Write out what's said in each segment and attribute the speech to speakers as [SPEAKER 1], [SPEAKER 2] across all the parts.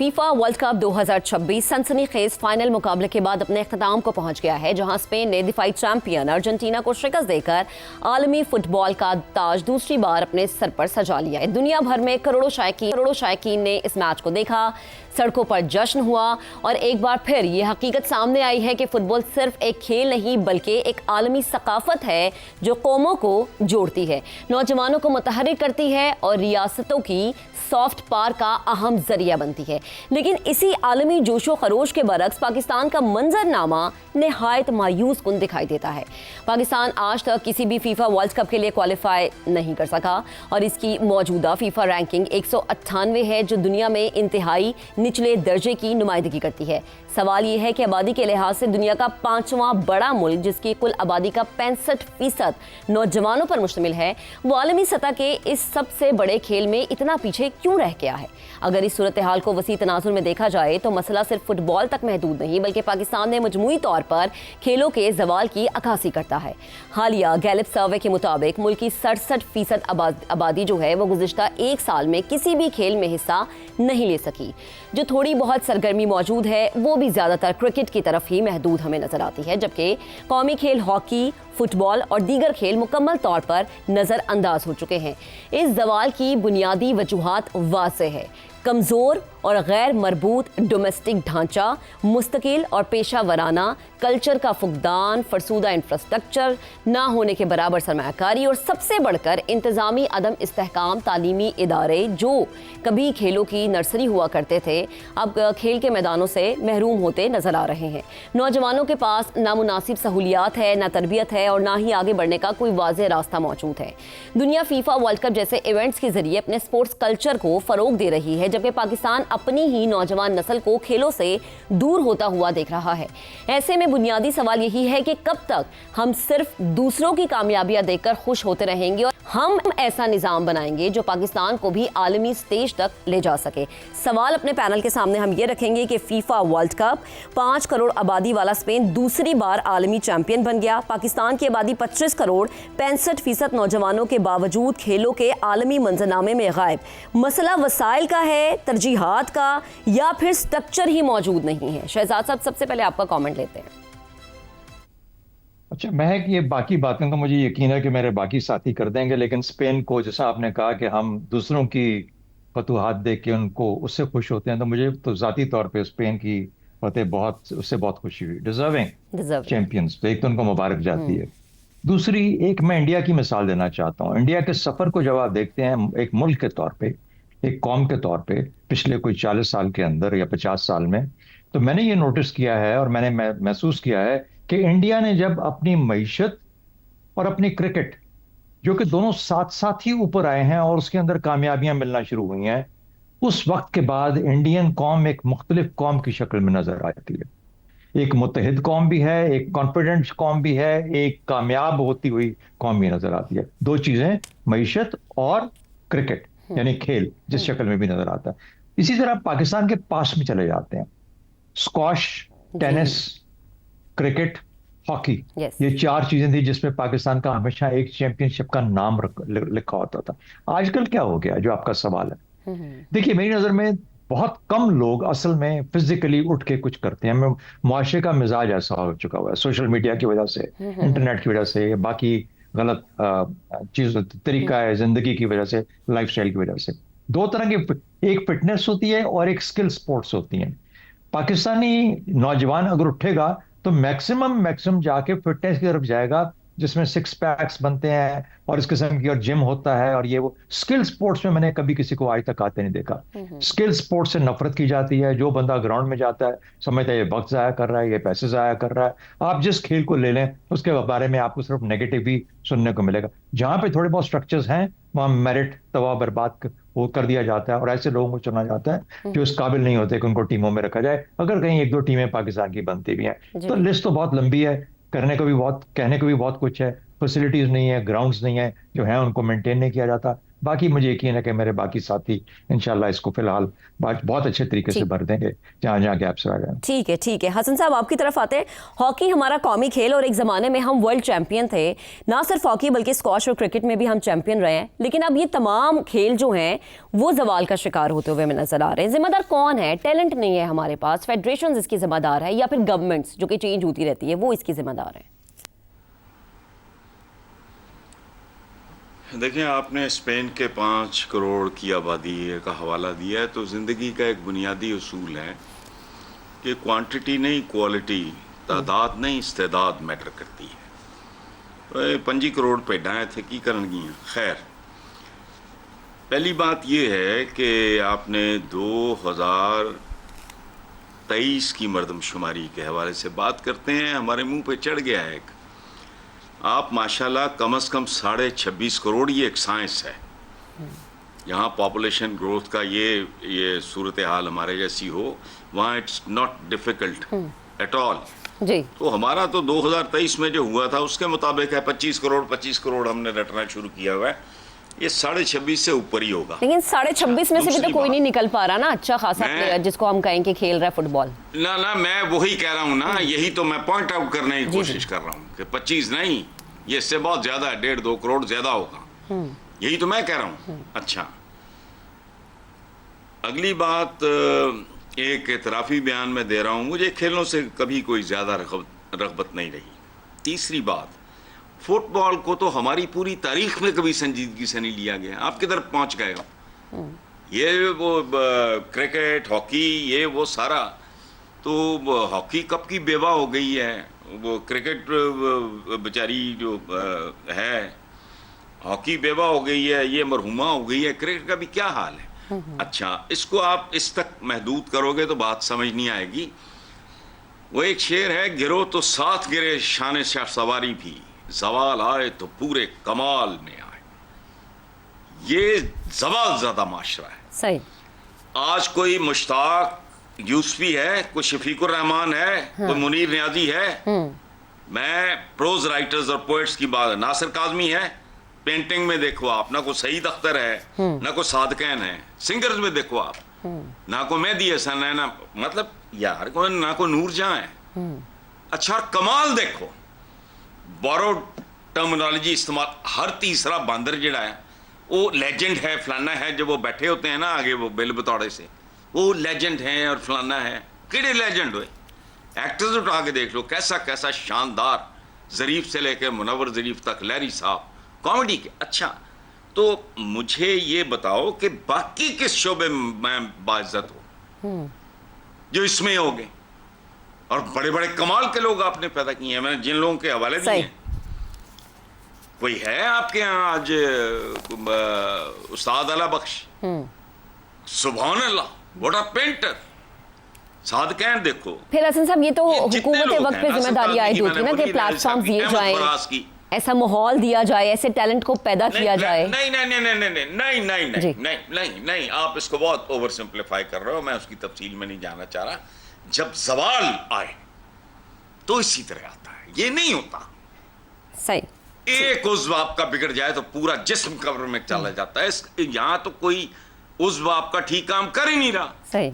[SPEAKER 1] FIFA world cup 2026 सनसनीखेज final मुकाबले के बाद अपने इख्तिताम को पहुंच गया है, जहां स्पेन ने दिफाई चैंपियन अर्जेंटीना को शिकस्त देकर आलमी फुटबॉल का ताज दूसरी बार अपने सर पर सजा लिया है। दुनिया भर में करोड़ों शायकीन ने इस मैच को देखा, सड़कों पर जश्न हुआ और एक बार फिर ये हकीकत सामने आई है कि फुटबॉल सिर्फ एक खेल नहीं बल्कि एक आलमी सकाफत है जो कौमों को जोड़ती है, नौजवानों को मुतहर्रिक करती है और रियासतों की सॉफ्ट पावर का अहम जरिया बनती है। लेकिन इसी आलमी जोशो खरोश के बरक्स पाकिस्तान का मंजरनामा निहायत मायूस कुन दिखाई देता है। पाकिस्तान आज तक किसी भी फीफा वर्ल्ड कप के लिए क्वालिफाई नहीं कर सका और इसकी मौजूदा फीफा रैंकिंग 198 है, जो दुनिया में इंतहाई निचले दर्जे की नुमाइंदगी करती है। सवाल ये है कि आबादी के लिहाज से दुनिया का 5वां बड़ा मुल्क, जिसकी कुल आबादी का 65% नौजवानों पर मुश्तमिल है, वो आलमी सतह के इस सबसे बड़े खेल में इतना पीछे क्यों रह गया है। अगर इस सूरत हाल को वसी तनाजुर में देखा जाए तो मसला सिर्फ फुटबॉल तक महदूद नहीं बल्कि पाकिस्तान में मजमूई तौर पर खेलों के जवाल की अक्कासी करता है। हालिया गैलिप सर्वे के मुताबिक मुल्क की 67% आबादी जो है वो गुज़िश्ता एक साल में किसी भी खेल में हिस्सा नहीं ले सकी। जो थोड़ी बहुत सरगर्मी मौजूद है वो भी ज़्यादातर क्रिकेट की तरफ ही महदूद हमें नजर आती है, जबकि कौमी खेल हॉकी, फुटबॉल और दीगर खेल मुकम्मल तौर पर नज़रअंदाज हो चुके हैं। इस जवाल की बुनियादी वजूहात वाज़ेह है। कमज़ोर और गैर मरबूत डोमेस्टिक ढांचा, मुस्तकिल और पेशा वराना कल्चर का फुकदान, फरसूदा इंफ्रास्ट्रक्चर, ना होने के बराबर सरमायाकारी और सबसे बढ़कर इंतज़ामी अदम इस्तेहकाम तालीमी इदारे जो कभी खेलों की नर्सरी हुआ करते थे, अब खेल के मैदानों से महरूम होते नजर आ रहे हैं। नौजवानों के पास नामुनासिब सहूलियात है, ना तरबियत है और ना ही आगे बढ़ने का कोई वाज़ेह रास्ता मौजूद है। दुनिया फीफा वर्ल्ड कप जैसे इवेंट्स के जरिए अपने स्पोर्ट्स कल्चर को फ़रोग दे रही है, जबकि पाकिस्तान अपनी ही नौजवान नस्ल को खेलों से दूर होता हुआ देख रहा है। ऐसे में बुनियादी सवाल यही है कि कब तक हम सिर्फ दूसरों की कामयाबियां देखकर खुश होते रहेंगे और हम ऐसा निज़ाम बनाएंगे जो पाकिस्तान को भी आलमी स्टेज तक ले जा सके। सवाल अपने पैनल के सामने हम ये रखेंगे कि फीफा वर्ल्ड कप 5 करोड़ आबादी वाला स्पेन दूसरी बार आलमी चैंपियन बन गया। पाकिस्तान की आबादी 25 करोड़ 65% नौजवानों के बावजूद खेलों के आलमी मंजरनामे में गायब। मसला वसाइल का है, तरजीहात का, या फिर स्ट्रक्चर ही मौजूद नहीं है? शहजाद साहब, सबसे पहले आपका कमेंट लेते हैं।
[SPEAKER 2] अच्छा, महक, ये बाकी बातों का मुझे यकीन है कि मेरे बाकी साथी कर देंगे, लेकिन स्पेन को, जैसा आपने कहा कि हम दूसरों की फतूहात देख के उनको उससे खुश होते हैं, तो मुझे तो जाती तौर पे स्पेन की फतेह उससे बहुत खुशी हुई। डिजर्विंग चैंपियंस, तो एक तो उनको मुबारक जाती है। दूसरी, एक मैं इंडिया की मिसाल देना चाहता हूँ। इंडिया के सफर को जब आप देखते हैं एक मुल्क के तौर पे, एक कौम के तौर पे, पिछले कोई 40 साल के अंदर या 50 साल में, तो मैंने ये नोटिस किया है और मैंने महसूस किया है कि इंडिया ने जब अपनी मईशत और अपनी क्रिकेट, जो कि दोनों साथ साथ ही ऊपर आए हैं और उसके अंदर कामयाबियां मिलना शुरू हुई हैं, उस वक्त के बाद इंडियन कौम एक मुख्तलिफ कौम की शक्ल में नजर आती है। एक मुत्तहिद कौम भी है, एक कॉन्फिडेंट कौम भी है, एक कामयाब होती हुई कौम भी नजर आती है। दो चीजें, मईशत और क्रिकेट यानी खेल, जिस शक्ल में भी नजर आता है। इसी तरह पाकिस्तान के पास में चले जाते हैं, स्क्वाश, टेनिस, क्रिकेट, हॉकी, ये 4 चीजें थी जिसमें पाकिस्तान का हमेशा एक चैंपियनशिप का नाम लिखा होता था। आजकल क्या हो गया, जो आपका सवाल है। देखिए, मेरी नजर में बहुत कम लोग असल में फिजिकली उठ के कुछ करते हैं। मुआशरे का मिजाज ऐसा हो चुका हुआ है, सोशल मीडिया की वजह से, इंटरनेट की वजह से, बाकी गलत चीज तरीका है जिंदगी की वजह से, लाइफस्टाइल की वजह से। दो तरह की, एक फिटनेस होती है और एक स्किल स्पोर्ट्स होती हैं। पाकिस्तानी नौजवान अगर उठेगा तो मैक्सिमम जाके फिटनेस की तरफ जाएगा, जिसमें 6 पैक्स बनते हैं और इस किस्म की, और जिम होता है और ये वो। स्किल स्पोर्ट्स में मैंने कभी किसी को आज तक आते नहीं देखा। स्किल स्पोर्ट्स से नफरत की जाती है। जो बंदा ग्राउंड में जाता है समझता है ये वक्त जाया कर रहा है, ये पैसे जाया कर रहा है। आप जिस खेल को ले लें उसके बारे में आपको सिर्फ नेगेटिव ही सुनने को मिलेगा। जहां पे थोड़े बहुत स्ट्रक्चर्स हैं वहां मेरिट तबाह बर्बाद वो कर दिया जाता है और ऐसे लोगों को चुना जाता है जो इस काबिल नहीं होते कि उनको टीमों में रखा जाए। अगर कहीं 1-2 टीमें पाकिस्तान की बनती भी हैं तो लिस्ट तो बहुत लंबी है, करने को भी बहुत, कहने को भी बहुत कुछ है। फैसिलिटीज नहीं है, ग्राउंड्स नहीं है, जो है उनको मेंटेन नहीं किया जाता। बाकी मुझे यकीन है कि मेरे बाकी साथी इंशाल्लाह इसको फिलहाल बहुत अच्छे तरीके से
[SPEAKER 1] ठीक
[SPEAKER 2] भर देंगे जहाँ जहाँ गैप्स रह गए।
[SPEAKER 1] ठीक है, ठीक है। हसन साहब, आपकी तरफ आते हैं। हॉकी हमारा कौमी खेल और एक ज़माने में हम वर्ल्ड चैंपियन थे। ना सिर्फ हॉकी बल्कि स्क्वॉश और क्रिकेट में भी हम चैंपियन रहे हैं। लेकिन अब ये तमाम खेल जो हैं वो जवाल का शिकार होते हुए हमें नजर आ रहे हैं। जिम्मेदार कौन है? टैलेंट नहीं है हमारे पास, फेडरेशन इसकी जिम्मेदार है, या फिर गवर्नमेंट्स जो कि चेंज होती रहती है वो इसकी जिम्मेदार है?
[SPEAKER 3] देखिए, आपने स्पेन के 5 करोड़ की आबादी का हवाला दिया है, तो ज़िंदगी का एक बुनियादी उसूल है कि क्वांटिटी नहीं क्वालिटी, तादाद नहीं इस्तेदाद मैटर करती है। तो 25 करोड़ भेडां इत्थे की करनगियां। खैर, पहली बात यह है कि आपने 2023 की मरदमशुमारी के हवाले से बात करते हैं, हमारे मुंह पे चढ़ गया है एक। आप माशाल्लाह कम से कम 26.5 करोड़, ये एक साइंस है। यहाँ पॉपुलेशन ग्रोथ का ये सूरत हाल हमारे जैसी हो, वहाँ it's not difficult at all.
[SPEAKER 1] जी।
[SPEAKER 3] तो हमारा तो 2023 में जो हुआ था उसके मुताबिक है 25 करोड़ हमने रटना शुरू किया हुआ है। ये 26.5 से ऊपर ही होगा।
[SPEAKER 1] लेकिन 26.5 में से भी तो कोई नहीं निकल पा रहा ना अच्छा खासा प्लेयर जिसको हम कहें कि खेल रहा है फुटबॉल।
[SPEAKER 3] ना मैं वही कह रहा हूँ ना, यही तो मैं पॉइंट आउट करने की कोशिश कर रहा हूँ कि 25 नहीं, ये इससे बहुत ज्यादा है, 1.5-2 करोड़ ज्यादा होगा। यही तो मैं कह रहा हूँ। अच्छा, अगली बात, एक एतराफी बयान में दे रहा हूँ, मुझे खेलों से कभी कोई ज्यादा रग़बत नहीं रही। तीसरी बात, फुटबॉल को तो हमारी पूरी तारीख में कभी संजीदगी से नहीं लिया गया। आप किधर पहुंच गए हो? ये वो क्रिकेट, हॉकी, ये वो सारा, तो हॉकी कब की बेवा हो गई है, वो क्रिकेट बेचारी जो है, हॉकी बेवा हो गई है, ये मरहुमा हो गई है, क्रिकेट का भी क्या हाल है? अच्छा, इसको आप इस तक महदूद करोगे तो बात समझ नहीं आएगी। वो एक शेर है, गिरो तो साथ गिरे शान शाह सवारी भी, जवाल आए तो पूरे कमाल में आए। ये जवाल ज़्यादा माशरा है।
[SPEAKER 1] सही।
[SPEAKER 3] आज कोई मुश्ताक यूसुफी है, कोई शफीकुर रहमान है, कोई मुनीर नियाजी है। मैं प्रोज राइटर्स और पोएट्स की बात, नासिर काज़मी है, पेंटिंग में देखो आप, ना कोई सईद अख्तर है, ना कोई सादकैन है। सिंगर्स में देखो आप, ना कोई मेहदी हसन है, ना मतलब यार कोई, ना कोई नूरजहां है। अच्छा, और कमाल देखो, बोरो टर्मिनोलॉजी इस्तेमाल, हर तीसरा बंदर जिहड़ा है वो लेजेंड है, फलाना है। जब वो बैठे होते हैं ना आगे वो बिल बतौड़े से, वो लेजेंड हैं और फलाना है। किड़े लेजेंड हुए? एक्टर्स उठा के देख लो, कैसा कैसा शानदार, ज़रीफ से लेकर मुनव्वर ज़रीफ तक, लहरी साहब, कॉमेडी के। अच्छा, तो मुझे ये बताओ कि बाकी किस शोबे में बाइज्जत हो जो इसमें हो गए? और बड़े बड़े कमाल के लोग आपने पैदा किए हैं, मैंने जिन लोगों के हवाले दिए हैं। कोई है आपके यहाँ आज उस्ताद अला बख्श, सुभान अल्लाह, व्हाट अ पेंटर। सादकैन देखो।
[SPEAKER 1] फिर हसन साहब, ये तो हुकूमत वक्त पे
[SPEAKER 3] हैं,
[SPEAKER 1] जिम्मेदारी आयद होती है ना कि प्लेटफॉर्म दिए जाएं, ऐसा माहौल दिया जाए, ऐसे टैलेंट को पैदा किया जाए।
[SPEAKER 3] नहीं नहीं नहीं नहीं नहीं नहीं नहीं नहीं नहीं नहीं नहीं, आप इसको बहुत ओवर सिंप्लीफाई कर रहे हो, मैं उसकी तफसील में नहीं जाना चाह रहा। जब जवाल आए तो इसी तरह आता है, ये नहीं होता।
[SPEAKER 1] सही।
[SPEAKER 3] एक उज़्व आपका बिगड़ जाए तो पूरा जिस्म कब्र में चला जाता है। यहां तो कोई उज़्व आपका ठीक काम कर ही नहीं रहा।
[SPEAKER 1] सही,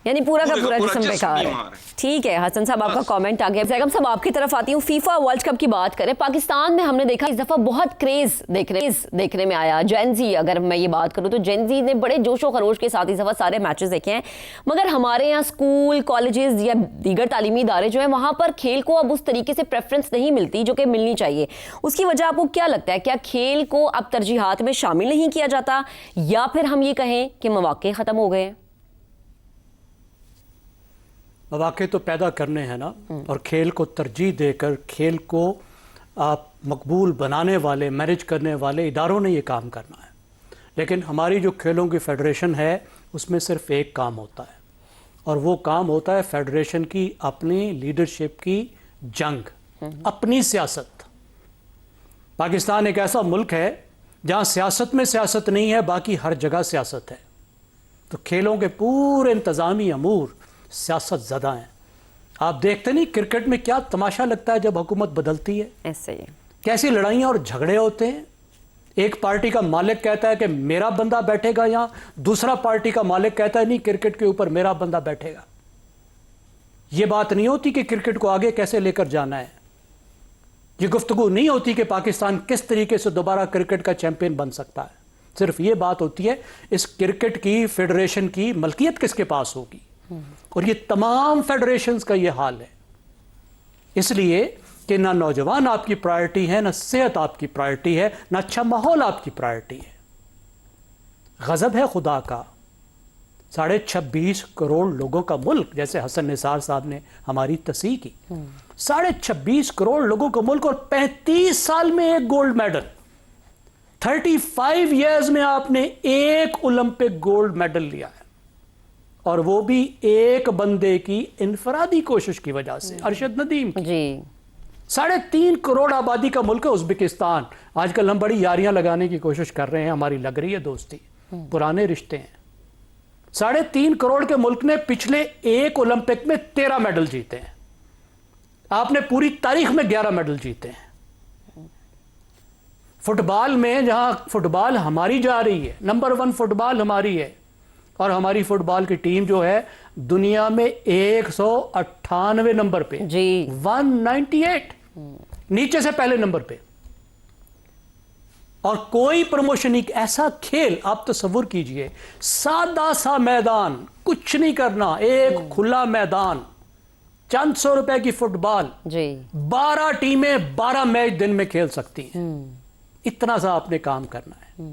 [SPEAKER 1] यानी पूरा का पूरा जिस्म बेकार है। ठीक है हसन साहब, आपका कमेंट आ गया। जैगम साहब, आपकी तरफ आती हूँ। फीफा वर्ल्ड कप की बात करें, पाकिस्तान में हमने देखा इस दफा बहुत क्रेज देखने में आया। जेनजी, अगर मैं ये बात करूँ तो जेनजी ने बड़े जोशो खरोश के साथ इस दफा सारे मैचेस देखे हैं। मगर हमारे यहाँ स्कूल, कॉलेजेस या दीगर तालीमी इदारे जो हैं, वहाँ पर खेल को अब उस तरीके से प्रेफरेंस नहीं मिलती जो कि मिलनी चाहिए। उसकी वजह आपको क्या लगता है? क्या खेल को अब तरजीहात में शामिल नहीं किया जाता, या फिर हम ये कहें कि मौके ख़त्म हो गए हैं?
[SPEAKER 4] मौके तो पैदा करने हैं ना, और खेल को तरजीह देकर खेल को आप मकबूल बनाने वाले, मैनेज करने वाले इदारों ने ये काम करना है। लेकिन हमारी जो खेलों की फेडरेशन है उसमें सिर्फ एक काम होता है, और वो काम होता है फेडरेशन की अपनी लीडरशिप की जंग, अपनी सियासत। पाकिस्तान एक ऐसा मुल्क है जहाँ सियासत में सियासत नहीं है, बाकी हर जगह सियासत है। तो खेलों के पूरे इंतज़ामी अमूर सियासत ज़्यादा हैं। आप देखते नहीं क्रिकेट में क्या तमाशा लगता है जब हुकूमत बदलती है,
[SPEAKER 1] ऐसे ही
[SPEAKER 4] कैसी लड़ाइयाँ और झगड़े होते हैं। एक पार्टी का मालिक कहता है कि मेरा बंदा बैठेगा यहां, दूसरा पार्टी का मालिक कहता है नहीं, क्रिकेट के ऊपर मेरा बंदा बैठेगा। यह बात नहीं होती कि क्रिकेट को आगे कैसे लेकर जाना है। यह गुफ्तगू नहीं होती कि पाकिस्तान किस तरीके से दोबारा क्रिकेट का चैंपियन बन सकता है। सिर्फ यह बात होती है इस क्रिकेट की फेडरेशन की मलकियत किसके पास होगी। और ये तमाम फेडरेशंस का यह हाल है। इसलिए कि ना नौजवान आपकी प्रायोरिटी है, ना सेहत आपकी प्रायोरिटी है, ना अच्छा माहौल आपकी प्रायोरिटी है। गजब है खुदा का, 26.5 करोड़ लोगों का मुल्क, जैसे हसन निसार साहब ने हमारी तस्हीह की, 26.5 करोड़ लोगों का मुल्क, और 35 साल में एक गोल्ड मेडल। 35 इयर्स में आपने एक ओलंपिक गोल्ड मेडल लिया है, और वो भी एक बंदे की इनफरादी कोशिश की वजह से, अरशद नदीम की।
[SPEAKER 1] जी
[SPEAKER 4] 3.5 करोड़ आबादी का मुल्क है उज्बेकिस्तान। आजकल हम बड़ी यारियां लगाने की कोशिश कर रहे हैं, हमारी लग रही है दोस्ती, पुराने रिश्ते हैं। 3.5 करोड़ के मुल्क ने पिछले एक ओलंपिक में 13 मेडल जीते हैं। आपने पूरी तारीख में 11 मेडल जीते हैं। फुटबॉल में, जहां फुटबॉल हमारी जा रही है, नंबर 1 फुटबॉल हमारी है, और हमारी फुटबॉल की टीम जो है दुनिया में 198 नंबर पे
[SPEAKER 1] जी
[SPEAKER 4] 198 नीचे से पहले नंबर पे। और कोई प्रमोशन नहीं, ऐसा खेल आप तस्वुर कीजिए, सादा सा मैदान, कुछ नहीं करना, एक खुला मैदान, चंद सौ रुपए की फुटबॉल,
[SPEAKER 1] जी
[SPEAKER 4] 12 टीमें 12 मैच दिन में खेल सकती हैं। इतना सा आपने काम करना है।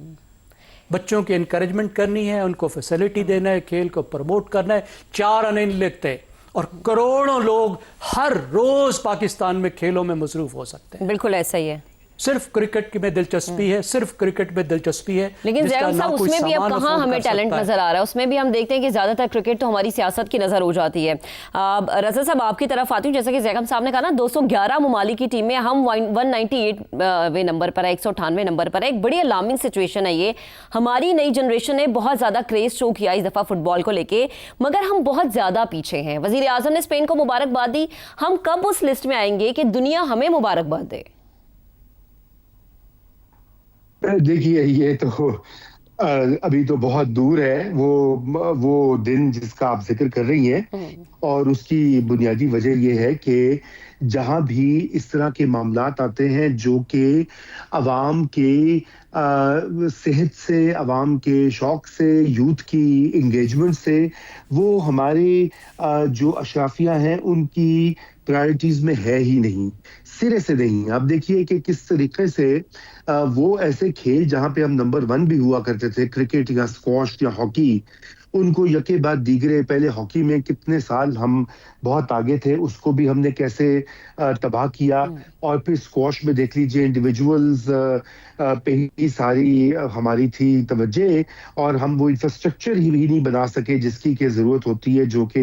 [SPEAKER 4] बच्चों की एनकरेजमेंट करनी है, उनको फैसिलिटी देना है, खेल को प्रमोट करना है। 4 आने नहीं लगते, और करोड़ों लोग हर रोज पाकिस्तान में खेलों में मसरूफ हो सकते हैं।
[SPEAKER 1] बिल्कुल ऐसा ही है।
[SPEAKER 4] सिर्फ क्रिकेट में दिलचस्पी है, सिर्फ क्रिकेट में दिलचस्पी है।
[SPEAKER 1] लेकिन
[SPEAKER 4] जिसका
[SPEAKER 1] जैकब
[SPEAKER 4] ना
[SPEAKER 1] साहब
[SPEAKER 4] कोई
[SPEAKER 1] उसमें भी अब
[SPEAKER 4] सामान
[SPEAKER 1] कहाँ
[SPEAKER 4] अफोर्ड
[SPEAKER 1] हमें
[SPEAKER 4] कर
[SPEAKER 1] टैलेंट
[SPEAKER 4] सकता है।
[SPEAKER 1] नजर आ रहा है। उसमें भी हम देखते हैं कि ज्यादातर क्रिकेट तो हमारी सियासत की नजर हो जाती है। रजा साहब आपकी तरफ आती हूँ। जैसे कि जैकब साहब ने कहा ना, 211 ममालिक की टीम में हम 198वें नंबर पर है, 198वें नंबर पर है। एक बड़ी अलार्मिंग सिचुएशन है ये। हमारी नई जनरेशन ने बहुत ज्यादा क्रेज शो किया इस दफा फुटबॉल को लेके, मगर हम बहुत ज्यादा पीछे हैं। वजीर आजम ने स्पेन को मुबारकबाद दी, हम कब उस लिस्ट में आएंगे कि दुनिया हमें मुबारकबाद दे?
[SPEAKER 5] देखिए, ये तो अभी तो बहुत दूर है वो दिन जिसका आप जिक्र कर रही हैं। और उसकी बुनियादी वजह ये है कि जहां भी इस तरह के मामलात आते हैं जो कि अवाम के सेहत से, अवाम के शौक से, यूथ की इंगेजमेंट से, वो हमारे जो अशराफिया हैं उनकी प्रायोरिटीज में है ही नहीं, सिरे से नहीं। आप देखिए कि किस तरीके से वो ऐसे खेल जहां पे हम नंबर 1 भी हुआ करते थे, क्रिकेट या स्क्वॉश या हॉकी, उनको यके बाद दीगरे, पहले हॉकी में कितने साल हम बहुत आगे थे, उसको भी हमने कैसे तबाह किया। और फिर स्क्वॉश में देख लीजिए, इंडिविजुअल्स पे ही सारी हमारी थी तवज्जे, और हम वो इंफ्रास्ट्रक्चर ही नहीं बना सके जिसकी के जरूरत होती है, जो कि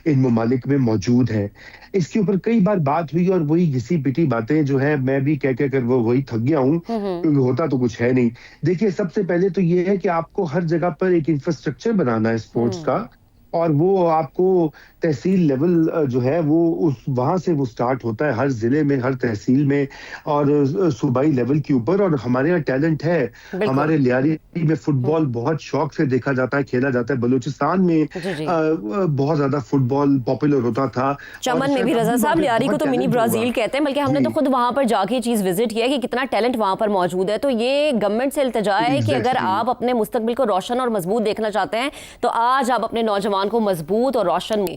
[SPEAKER 5] इन ममालिक में मौजूद है। इसके ऊपर कई बार बात हुई, और वही घिसी पिटी बातें जो है, मैं भी कह कर वो वही थक गया हूँ, क्योंकि होता तो कुछ है नहीं। देखिए, सबसे पहले तो ये है कि आपको हर जगह पर एक इंफ्रास्ट्रक्चर बनाना है स्पोर्ट्स का, और वो आपको तहसील लेवल जो है वो उस वहां से वो स्टार्ट होता है, हर जिले में, हर तहसील में, और सूबाई लेवल के ऊपर। और हमारे यहाँ टैलेंट है, हमारे लियारी में फुटबॉल बहुत शौक से देखा जाता है, खेला जाता है। बलूचिस्तान में बहुत ज्यादा फुटबॉल पॉपुलर होता था।
[SPEAKER 1] चमन में भी रजा साहब, लियारी को तो मिनी ब्राजील कहते हैं, बल्कि हमने तो खुद वहां पर जाके चीज विजिट किया कि कितना टैलेंट वहां पर मौजूद है। तो ये गवर्नमेंट से इल्तिजा है कि अगर आप अपने मुस्तकबिल को रोशन और मजबूत देखना चाहते हैं, तो आज आप अपने नौजवान को मजबूत और रोशन में